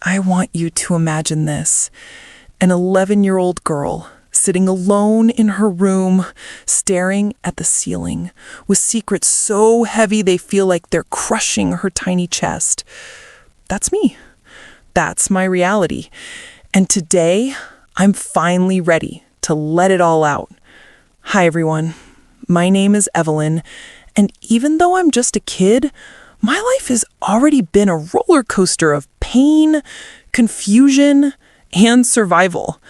I want you to imagine this. An 11-year-old girl sitting alone in her room, staring at the ceiling, with secrets so heavy they feel like they're crushing her tiny chest. That's me. That's my reality. And today, I'm finally ready to let it all out. Hi, everyone. My name is Evelyn, and even though I'm just a kid, my life has already been a roller coaster of pain, confusion, and survival.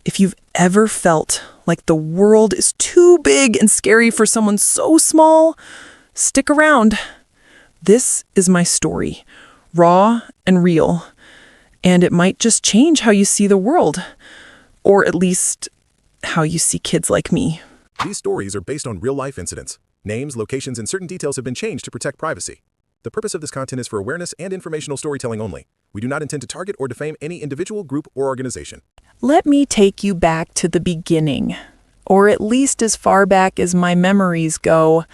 If you've ever felt like the world is too big and scary for someone so small, stick around. This is my story, raw and real, and it might just change how you see the world, or at least how you see kids like me. These stories are based on real-life incidents. Names, locations, and certain details have been changed to protect privacy. The purpose of this content is for awareness and informational storytelling only. We do not intend to target or defame any individual, group, or organization. Let me take you back to the beginning, or at least as far back as my memories go.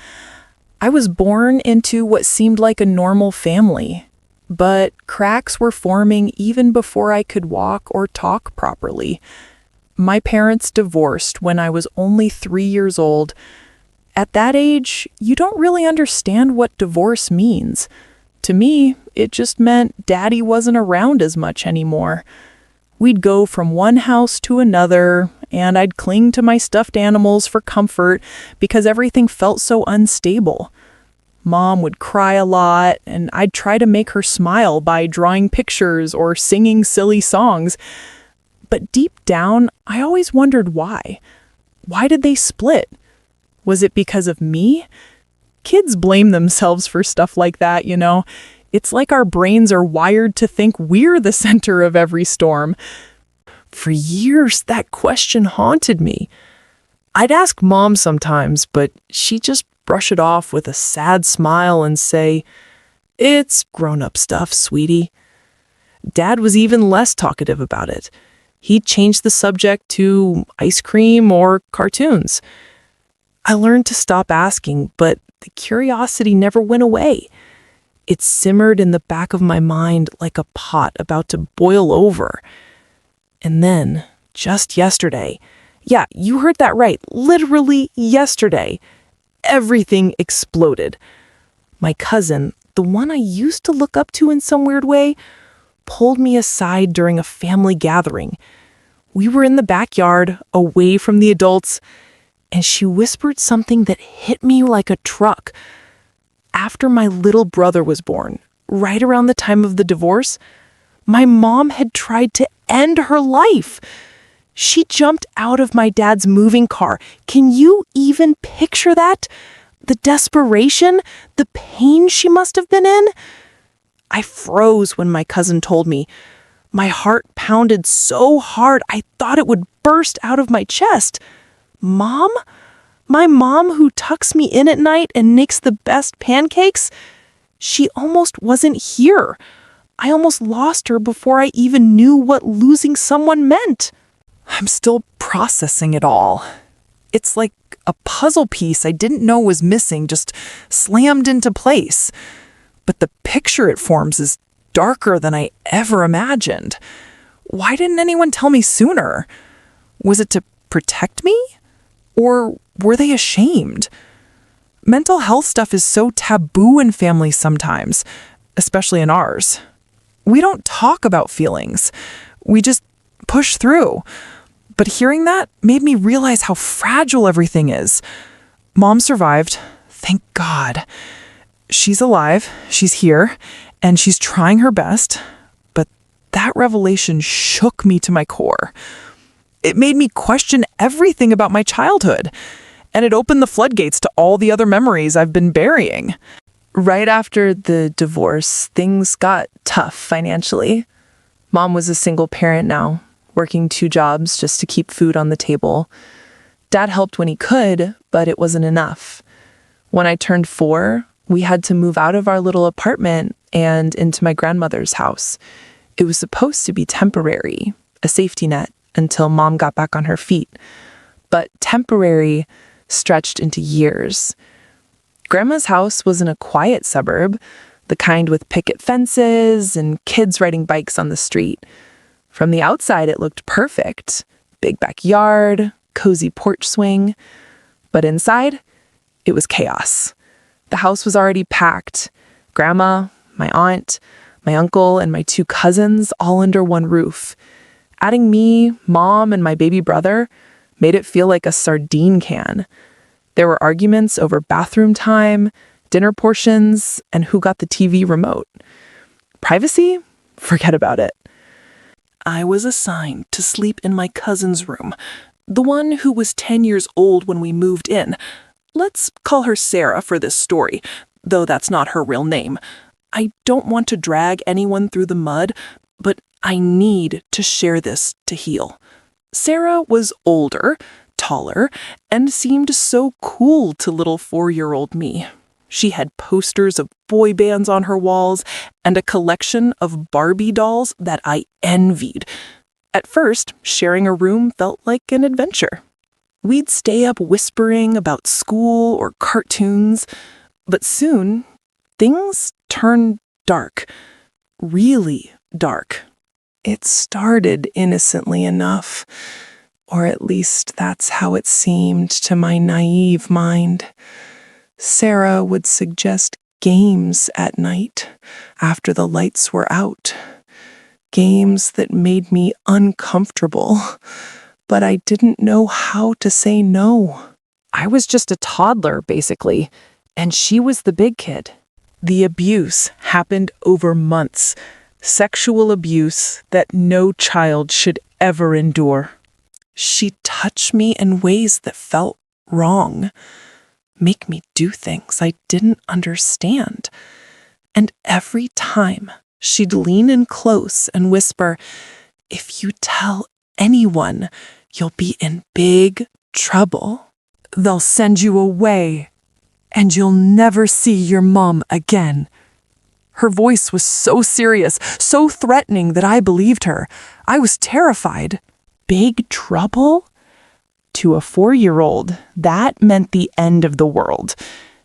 I was born into what seemed like a normal family, but cracks were forming even before I could walk or talk properly. My parents divorced when I was only 3 years old. At that age, you don't really understand what divorce means. To me, it just meant Daddy wasn't around as much anymore. We'd go from one house to another, and I'd cling to my stuffed animals for comfort because everything felt so unstable. Mom would cry a lot, and I'd try to make her smile by drawing pictures or singing silly songs. But deep down, I always wondered why. Why did they split? Was it because of me? Kids blame themselves for stuff like that, you know. It's like our brains are wired to think we're the center of every storm. For years, that question haunted me. I'd ask Mom sometimes, but she'd just brush it off with a sad smile and say, "It's grown-up stuff, sweetie." Dad was even less talkative about it. He'd change the subject to ice cream or cartoons. I learned to stop asking, but the curiosity never went away. It simmered in the back of my mind like a pot about to boil over. And then, just yesterday, yeah, you heard that right, literally yesterday, everything exploded. My cousin, the one I used to look up to in some weird way, pulled me aside during a family gathering. We were in the backyard, away from the adults, and she whispered something that hit me like a truck. After my little brother was born, right around the time of the divorce, my mom had tried to end her life. She jumped out of my dad's moving car. Can you even picture that? The desperation, the pain she must have been in? I froze when my cousin told me. My heart pounded so hard I thought it would burst out of my chest. Mom? My mom who tucks me in at night and makes the best pancakes? She almost wasn't here. I almost lost her before I even knew what losing someone meant. I'm still processing it all. It's like a puzzle piece I didn't know was missing, just slammed into place. But the picture it forms is darker than I ever imagined. Why didn't anyone tell me sooner? Was it to protect me? Or were they ashamed? Mental health stuff is so taboo in families sometimes, especially in ours. We don't talk about feelings. We just push through. But hearing that made me realize how fragile everything is. Mom survived, thank God. She's alive, she's here, and she's trying her best. But that revelation shook me to my core. It made me question everything about my childhood, and it opened the floodgates to all the other memories I've been burying. Right after the divorce, things got tough financially. Mom was a single parent now, working 2 jobs just to keep food on the table. Dad helped when he could, but it wasn't enough. When I turned 4, we had to move out of our little apartment and into my grandmother's house. It was supposed to be temporary, a safety net, until Mom got back on her feet. But temporary stretched into years. Grandma's house was in a quiet suburb, the kind with picket fences and kids riding bikes on the street. From the outside, it looked perfect. Big backyard, cozy porch swing. But inside, it was chaos. The house was already packed. Grandma, my aunt, my uncle, and my 2 cousins all under one roof. Adding me, Mom, and my baby brother made it feel like a sardine can. There were arguments over bathroom time, dinner portions, and who got the TV remote. Privacy? Forget about it. I was assigned to sleep in my cousin's room, the one who was 10 years old when we moved in. Let's call her Sarah for this story, though that's not her real name. I don't want to drag anyone through the mud, but I need to share this to heal. Sarah was older, taller, and seemed so cool to little 4-year-old me. She had posters of boy bands on her walls and a collection of Barbie dolls that I envied. At first, sharing a room felt like an adventure. We'd stay up whispering about school or cartoons, but soon, things turned dark. Really dark. It started innocently enough, or at least that's how it seemed to my naive mind. Sarah would suggest games at night after the lights were out. Games that made me uncomfortable, but I didn't know how to say no. I was just a toddler, basically, and she was the big kid. The abuse happened over months. Sexual abuse that no child should ever endure. She touched me in ways that felt wrong, make me do things I didn't understand. And every time, she'd lean in close and whisper, "If you tell anyone, you'll be in big trouble. They'll send you away, and you'll never see your mom again." Her voice was so serious, so threatening that I believed her. I was terrified. Big trouble? To a 4-year-old, that meant the end of the world.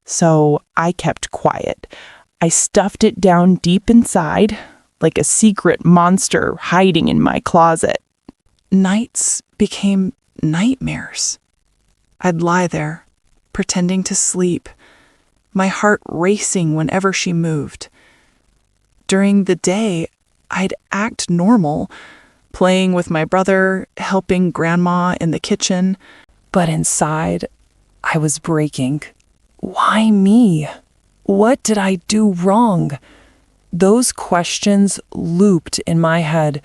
So I kept quiet. I stuffed it down deep inside, like a secret monster hiding in my closet. Nights became nightmares. I'd lie there, pretending to sleep, my heart racing whenever she moved. During the day, I'd act normal, playing with my brother, helping Grandma in the kitchen. But inside, I was breaking. Why me? What did I do wrong? Those questions looped in my head.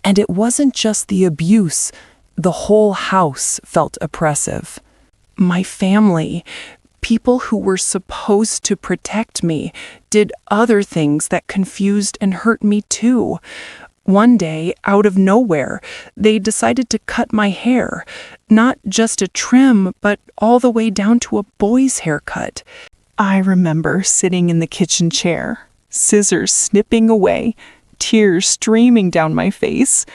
And it wasn't just the abuse. The whole house felt oppressive. My family, people who were supposed to protect me, did other things that confused and hurt me too. One day, out of nowhere, they decided to cut my hair. Not just a trim, but all the way down to a boy's haircut. I remember sitting in the kitchen chair, scissors snipping away, tears streaming down my face.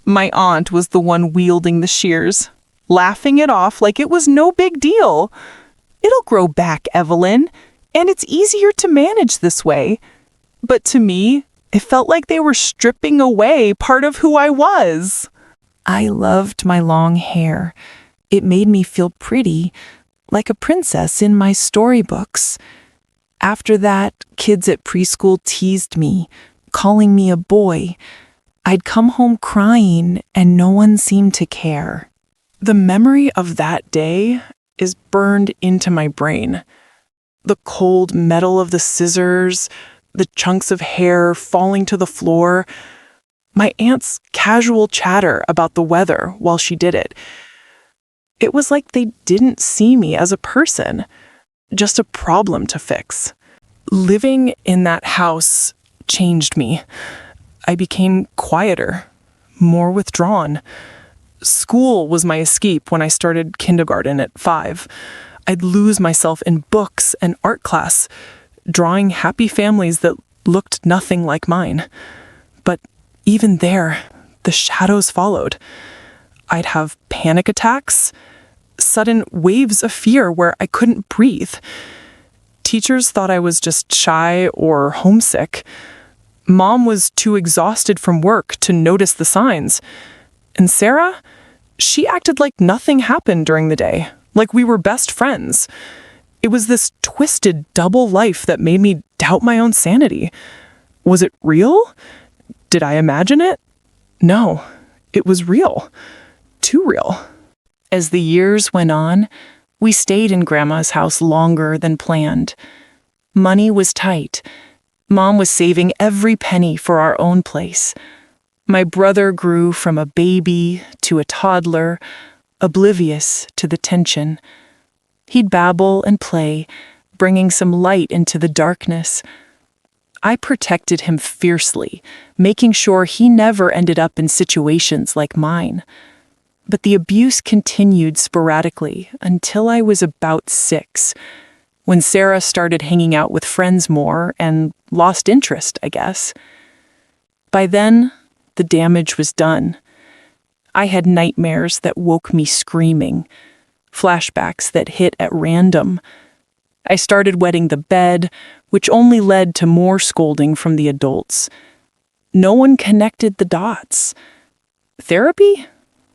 My aunt was the one wielding the shears, laughing it off like it was no big deal. "It'll grow back, Evelyn, and it's easier to manage this way." But to me, it felt like they were stripping away part of who I was. I loved my long hair. It made me feel pretty, like a princess in my storybooks. After that, kids at preschool teased me, calling me a boy. I'd come home crying, and no one seemed to care. The memory of that day is burned into my brain. The cold metal of the scissors, the chunks of hair falling to the floor, my aunt's casual chatter about the weather while she did it. It was like they didn't see me as a person, just a problem to fix. Living in that house changed me. I became quieter, more withdrawn. School was my escape when I started kindergarten at 5. I'd lose myself in books and art class, drawing happy families that looked nothing like mine. But even there, the shadows followed. I'd have panic attacks, sudden waves of fear where I couldn't breathe. Teachers thought I was just shy or homesick. Mom was too exhausted from work to notice the signs. And Sarah, she acted like nothing happened during the day, like we were best friends. It was this twisted double life that made me doubt my own sanity. Was it real? Did I imagine it? No, it was real. Too real. As the years went on, we stayed in Grandma's house longer than planned. Money was tight. Mom was saving every penny for our own place. My brother grew from a baby to a toddler, oblivious to the tension. He'd babble and play, bringing some light into the darkness. I protected him fiercely, making sure he never ended up in situations like mine. But the abuse continued sporadically until I was about 6, when Sarah started hanging out with friends more and lost interest, I guess. By then, the damage was done. I had nightmares that woke me screaming, flashbacks that hit at random. I started wetting the bed, which only led to more scolding from the adults. No one connected the dots. Therapy?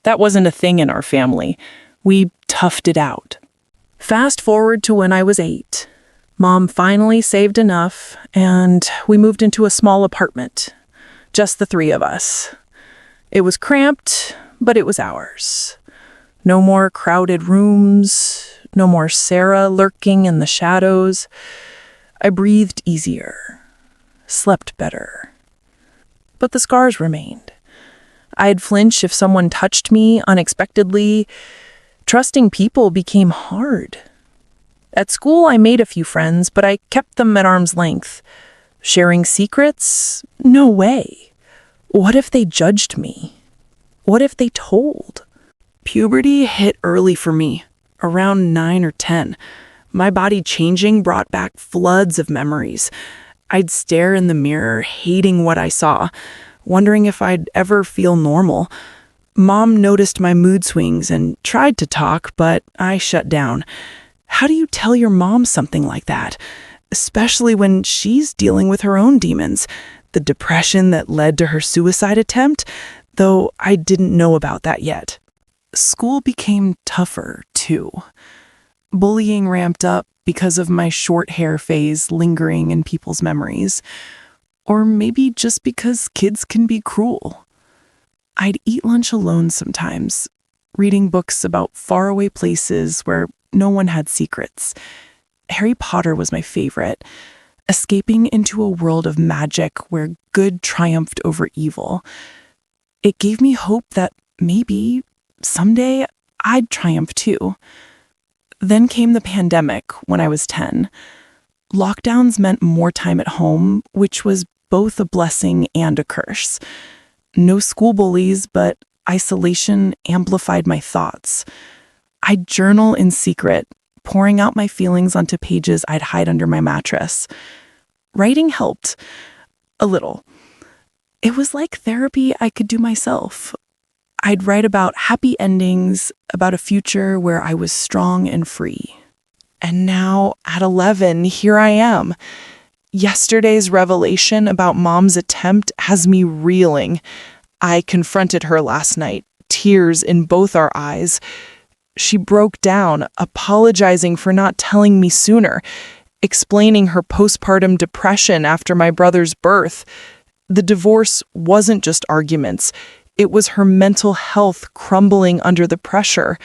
That wasn't a thing in our family. We toughed it out. Fast forward to when I was 8. Mom finally saved enough, and we moved into a small apartment. Just the 3 of us. It was cramped, but it was ours. No more crowded rooms, no more Sarah lurking in the shadows. I breathed easier, slept better. But the scars remained. I'd flinch if someone touched me unexpectedly. Trusting people became hard. At school, I made a few friends, but I kept them at arm's length. Sharing secrets? No way. What if they judged me? What if they told? Puberty hit early for me, around 9 or 10. My body changing brought back floods of memories. I'd stare in the mirror, hating what I saw, wondering if I'd ever feel normal. Mom noticed my mood swings and tried to talk, but I shut down. How do you tell your mom something like that? Especially when she's dealing with her own demons. The depression that led to her suicide attempt, though I didn't know about that yet. School became tougher, too. Bullying ramped up because of my short hair phase lingering in people's memories. Or maybe just because kids can be cruel. I'd eat lunch alone sometimes, reading books about faraway places where no one had secrets. Harry Potter was my favorite, escaping into a world of magic where good triumphed over evil. It gave me hope that maybe, someday, I'd triumph too. Then came the pandemic when I was 10. Lockdowns meant more time at home, which was both a blessing and a curse. No school bullies, but isolation amplified my thoughts. I'd journal in secret, pouring out my feelings onto pages I'd hide under my mattress. Writing helped. A little. It was like therapy I could do myself. I'd write about happy endings, about a future where I was strong and free. And now, at 11, here I am. Yesterday's revelation about Mom's attempt has me reeling. I confronted her last night, tears in both our eyes. She broke down, apologizing for not telling me sooner, explaining her postpartum depression after my brother's birth. The divorce wasn't just arguments. It was her mental health crumbling under the pressure.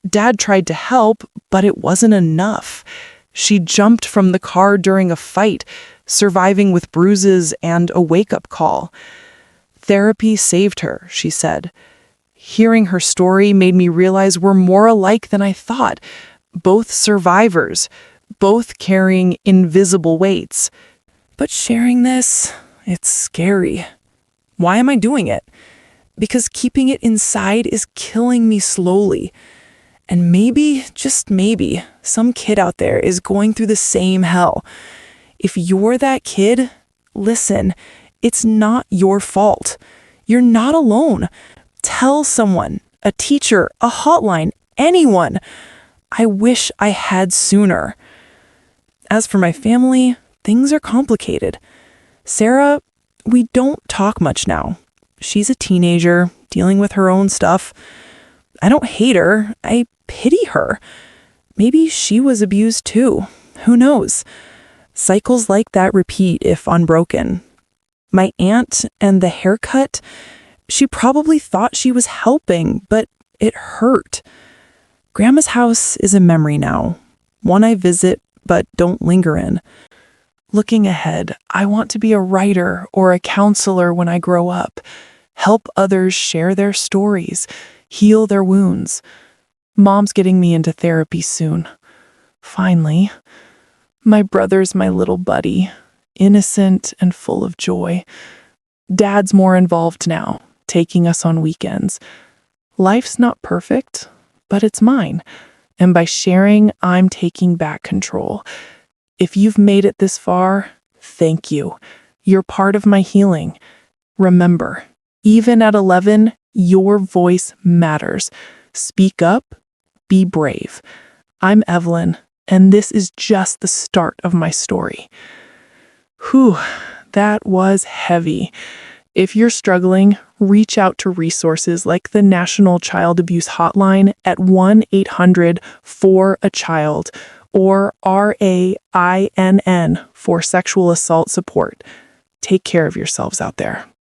Dad tried to help, but it wasn't enough. She jumped from the car during a fight, surviving with bruises and a wake-up call. Therapy saved her, she said. Hearing her story made me realize we're more alike than I thought. Both survivors, both carrying invisible weights. But sharing this, it's scary. Why am I doing it? Because keeping it inside is killing me slowly. And maybe, just maybe, some kid out there is going through the same hell. If you're that kid, listen, it's not your fault. You're not alone. Tell someone, a teacher, a hotline, anyone. I wish I had sooner. As for my family, things are complicated. Sarah, we don't talk much now. She's a teenager, dealing with her own stuff. I don't hate her, I pity her. Maybe she was abused too. Who knows? Cycles like that repeat if unbroken. My aunt and the haircut, she probably thought she was helping, but it hurt. Grandma's house is a memory now, one I visit but don't linger in. Looking ahead, I want to be a writer or a counselor when I grow up, help others share their stories, heal their wounds. Mom's getting me into therapy soon. Finally. My brother's my little buddy, innocent and full of joy. Dad's more involved now, taking us on weekends. Life's not perfect, but it's mine. And by sharing, I'm taking back control. If you've made it this far, thank you. You're part of my healing. Remember, even at 11, your voice matters. Speak up, be brave. I'm Evelyn, and this is just the start of my story. Whew, that was heavy. If you're struggling, reach out to resources like the National Child Abuse Hotline at 1-800-4-A-CHILD or RAINN for sexual assault support. Take care of yourselves out there.